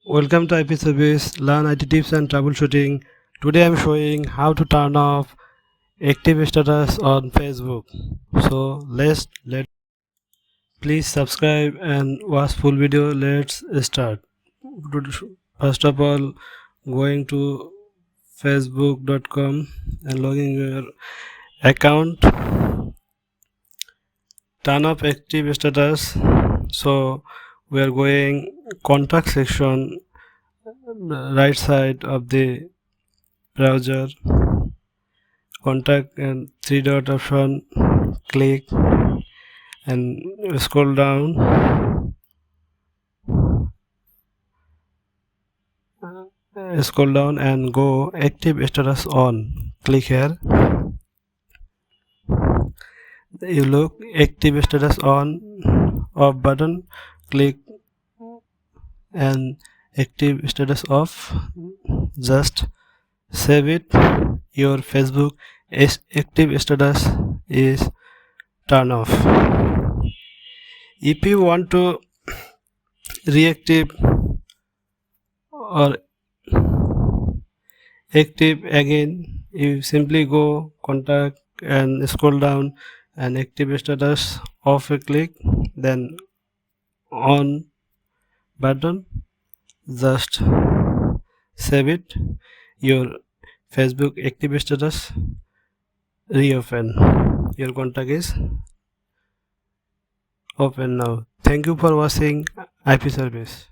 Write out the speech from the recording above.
Welcome to IP Service, learn IT tips and troubleshooting. Today I'm showing how to turn off active status on Facebook. So let please subscribe and watch full video. Let's start. First of all, going to facebook.com and logging your account. Turn off active status. So we are going contact section, right side of the browser, contact and three dot option, click and scroll down, and go active status on. Click here. You look active status on, off button, click and active status off. Just save it. Your Facebook active status is turned off. If you want to reactive or active again, you simply go contact and scroll down and active status off a click, then on button, just save it. Your Facebook active status reopen. Your contact is open now. Thank you for watching IP Service.